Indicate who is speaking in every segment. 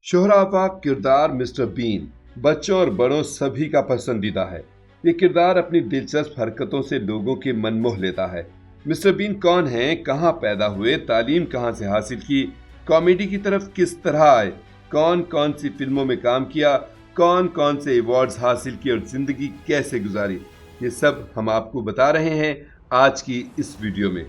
Speaker 1: शोहरआफाक किरदार mister been बच्चों और बड़ों सभी का पसंदीदा है। ये किरदार अपनी दिलचस्प हरकतों से लोगों के मन मोह लेता है। मिस्टर बीन कौन है, कहाँ पैदा हुए, तालीम कहाँ से हासिल की, कॉमेडी की तरफ किस तरह आए, कौन कौन सी फिल्मों में काम किया, कौन कौन से अवार्ड्स हासिल किए और जिंदगी कैसे गुजारी, ये सब हम आपको बता रहे हैं आज की इस वीडियो में।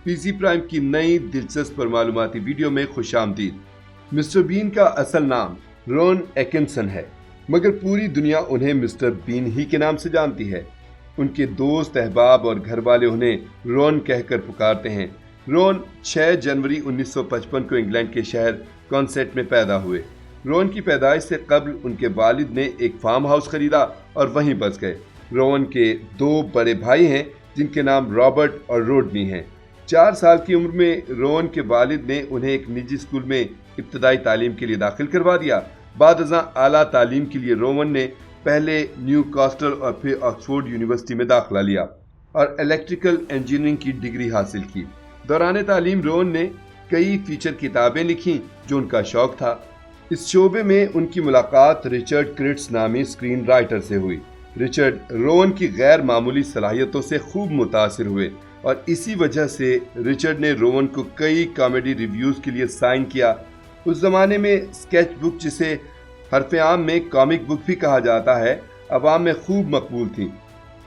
Speaker 1: पीसी प्राइम की नई दिलचस्प और मालूमाती वीडियो में खुशामदीद। मिस्टर बीन का असल नाम रोन एटकिंसन है, मगर पूरी दुनिया उन्हें मिस्टर बीन ही के नाम से जानती है। उनके दोस्त, अहबाब और घर वाले उन्हें रोन कहकर पुकारते हैं। रोन 6 जनवरी 1955 को इंग्लैंड के शहर कॉन्सेट में पैदा हुए। रोन की पैदाइश से कबल उनके वालिद ने एक फार्म हाउस खरीदा और वहीं बस गए। रोन के 2 बड़े भाई हैं जिनके नाम रॉबर्ट और रोडनी हैं। 4 साल की उम्र में रोन के वालिद ने उन्हें एक निजी स्कूल में इब्तदाई तालीम के लिए दाखिल करवा दिया। बाद अज़ां आला तालीम के लिए रोवन ने पहले न्यू कास्टल और फिर ऑक्सफोर्ड यूनिवर्सिटी में दाखिला लिया और इलेक्ट्रिकल इंजीनियरिंग की डिग्री हासिल की। दौरान तालीम रोन ने कई फीचर किताबें लिखीं जो उनका शौक था। इस शोबे में उनकी मुलाकात रिचर्ड क्रिट्स नामी स्क्रीन राइटर से हुई। रिचर्ड रोन की गैर मामूली सलाहियतों से खूब मुतासिर हुए और इसी वजह से रिचर्ड ने रोवन को कई कॉमेडी रिव्यूज़ के लिए साइन किया। उस जमाने में स्केच बुक, जिसे हरफ़े आम में कॉमिक बुक भी कहा जाता है, अवाम में खूब मकबूल थी।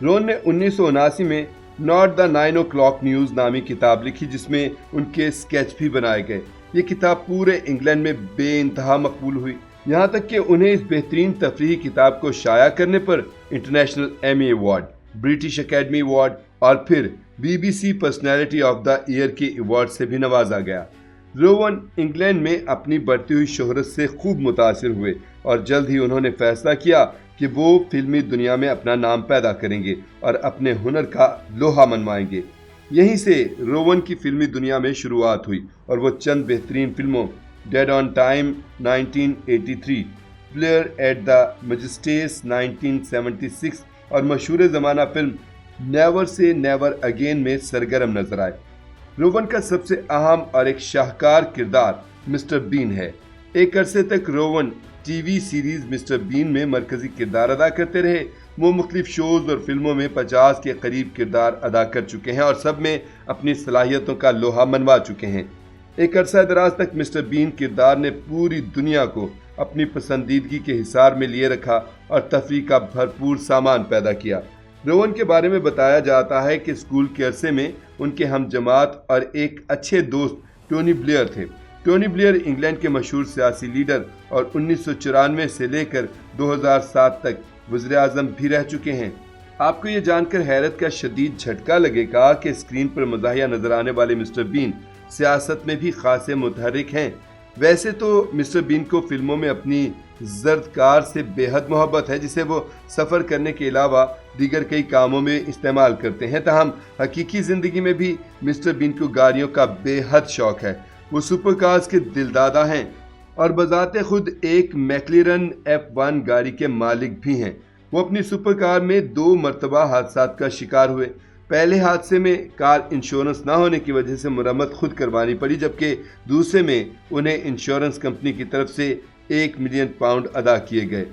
Speaker 1: रोन ने 1979 में नॉट द 9 o'clock न्यूज़ नामी किताब लिखी जिसमें उनके स्केच भी बनाए गए। ये किताब पूरे इंग्लैंड में बेइंतहा मकबूल हुई, यहाँ तक कि उन्हें इस बेहतरीन तफरीही किताब को शाया करने पर international Emmy award, British academy award और फिर BBC personality of the year के अवार्ड से भी नवाजा गया। रोवन इंग्लैंड में अपनी बढ़ती हुई शोहरत से खूब मुतासिर हुए और जल्द ही उन्होंने फैसला किया कि वो फिल्मी दुनिया में अपना नाम पैदा करेंगे और अपने हुनर का लोहा मनवाएंगे। यहीं से रोवन की फिल्मी दुनिया में शुरुआत हुई और वो चंद बेहतरीन फिल्मों dead on time 1983, Blair at the Majesty's 1976 और मशहूर ज़माना film never say never again में सरगर्म नजर आए। रोवन का सबसे अहम और एक शाहकार किरदार मिस्टर बीन है। एक अरसे तक Rowan TV series mister Bean में मरकजी किरदार अदा करते रहे। वो मुख्तलिफ शोज और फिल्मों में 50 के करीब किरदार अदा कर चुके हैं और सब में अपनी सलाहियतों का लोहा मनवा चुके हैं। एक अरसा दराज तक मिस्टर बीन किरदार ने पूरी दुनिया को अपनी पसंदीदगी के हिसार में लिए रखा और तफरीह का भरपूर सामान पैदा किया। रोवन के बारे में बताया जाता है कि स्कूल के अरसे में उनके हम जमात और एक अच्छे दोस्त टोनी ब्लेयर थे। टोनी ब्लेयर इंग्लैंड के मशहूर सियासी लीडर और 1994 से लेकर 2007 तक वज़ीर आज़म भी रह चुके हैं। आपको ये जानकर हैरत का शदीद झटका लगेगा कि स्क्रीन पर मज़ाहिया नजर आने वाले मिस्टर बीन सियासत में भी खासे मुतहर्रिक हैं। वैसे तो मिस्टर बीन को फिल्मों में अपनी जर्द कार से बेहद मोहब्बत है, जिसे वो सफ़र करने के अलावा दीगर कई कामों में इस्तेमाल करते हैं। तहम हकीकी ज़िंदगी में भी मिस्टर बीन को गाड़ियों का बेहद शौक़ है। वो सुपर कार्स के दिलदादा हैं और बजाते खुद एक मैक्लेरन F1 गाड़ी के मालिक भी हैं। वो अपनी सुपर कार में 2 मरतबा हादसात का शिकार हुए। पहले हादसे में कार इंश्योरेंस ना होने की वजह से मरम्मत खुद करवानी पड़ी, जबकि दूसरे में उन्हें इंश्योरेंस कंपनी की तरफ से £1 मिलियन अदा किए गए।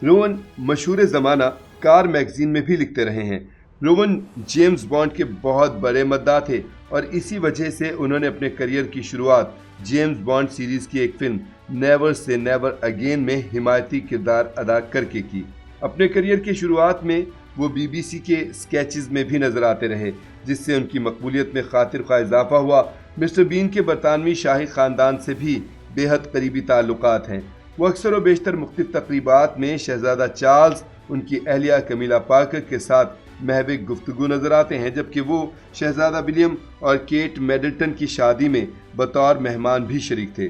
Speaker 1: रोवन मशहूर ज़माना कार मैगजीन में भी लिखते रहे हैं। रोवन जेम्स बॉन्ड के बहुत बड़े मद्दाह थे और इसी वजह से उन्होंने अपने करियर की शुरुआत जेम्स बॉन्ड सीरीज़ की एक film never say never again में हिमायती किरदार अदा करके की। अपने करियर की शुरुआत में वो BBC के स्केचेस में भी नजर आते रहे, जिससे उनकी मकबूलियत में खातिर खा इजाफा हुआ। मिस्टर बीन के बरतानवी शाही ख़ानदान से भी बेहद करीबी ताल्लुकात हैं। वो अक्सर व बेशतर मुख्तलिफ तकरीबात में शहजादा चार्ल्स, उनकी अहलिया कमीला पार्कर के साथ महवे गुफ्तगू नजर आते हैं, जबकि वो शहजादा विलियम और केट मिडलटन की शादी में बतौर मेहमान भी शरीक थे।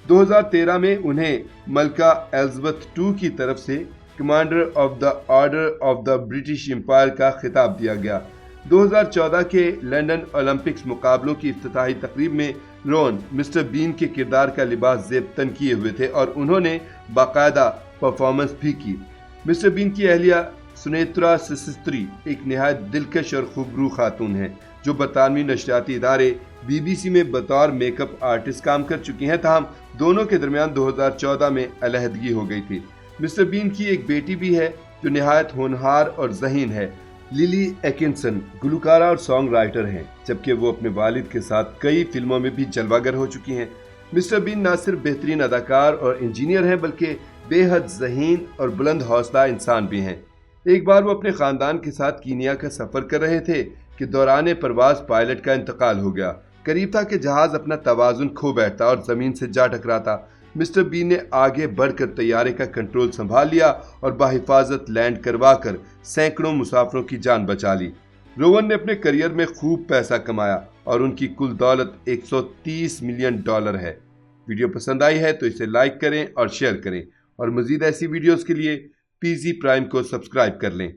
Speaker 1: 2013 में उन्हें मलका एलिज़ाबेथ II की तरफ से commander of the Order of the British Empire का खिताब दिया गया। 2014 के लंदन ओलंपिक्स मुकाबलों की इफ्तिताही तकरीब में रोन मिस्टर बीन के किरदार का लिबास ज़ेब तन किए हुए थे और उन्होंने बाकायदा परफॉर्मेंस भी की। मिस्टर बीन की अहलिया सुनेत्रा सिसिस्त्री एक नहायत दिलकश और खूबरू खातून हैं जो बरतानवी नशरियाती इदारे BBC में बतौर मेकअप आर्टिस्ट काम कर चुकी हैं, ताहम दोनों के दरमियान 2014 में अलहदगी हो गई थी। मिस्टर बीन की एक बेटी भी है जो निहायत होनहार और ज़हीन है। लिली एकिंसन गुलकारा और सॉन्ग राइटर हैं, जबकि वो अपने वालिद के साथ कई फिल्मों में भी जलवागर हो चुकी हैं। मिस्टर बीन न सिर्फ बेहतरीन अदाकार और इंजीनियर हैं, बल्कि बेहद ज़हीन और बुलंद हौसला इंसान भी हैं। एक बार वो अपने ख़ानदान के साथ कीनिया का सफ़र कर रहे थे कि दौरान परवाज़ पायलट का इंतकाल हो गया। करीब था कि जहाज़ अपना तवाज़ुन खो बैठता और ज़मीन से जा टकराता। मिस्टर बीन ने आगे बढ़कर तैयारे का कंट्रोल संभाल लिया और बाहिफाजत लैंड करवाकर सैकड़ों मुसाफिरों की जान बचा ली। रोवन ने अपने करियर में खूब पैसा कमाया और उनकी कुल दौलत $130 मिलियन है। वीडियो पसंद आई है तो इसे लाइक करें और शेयर करें, और मज़ीद ऐसी वीडियोस के लिए PG प्राइम को सब्सक्राइब कर लें।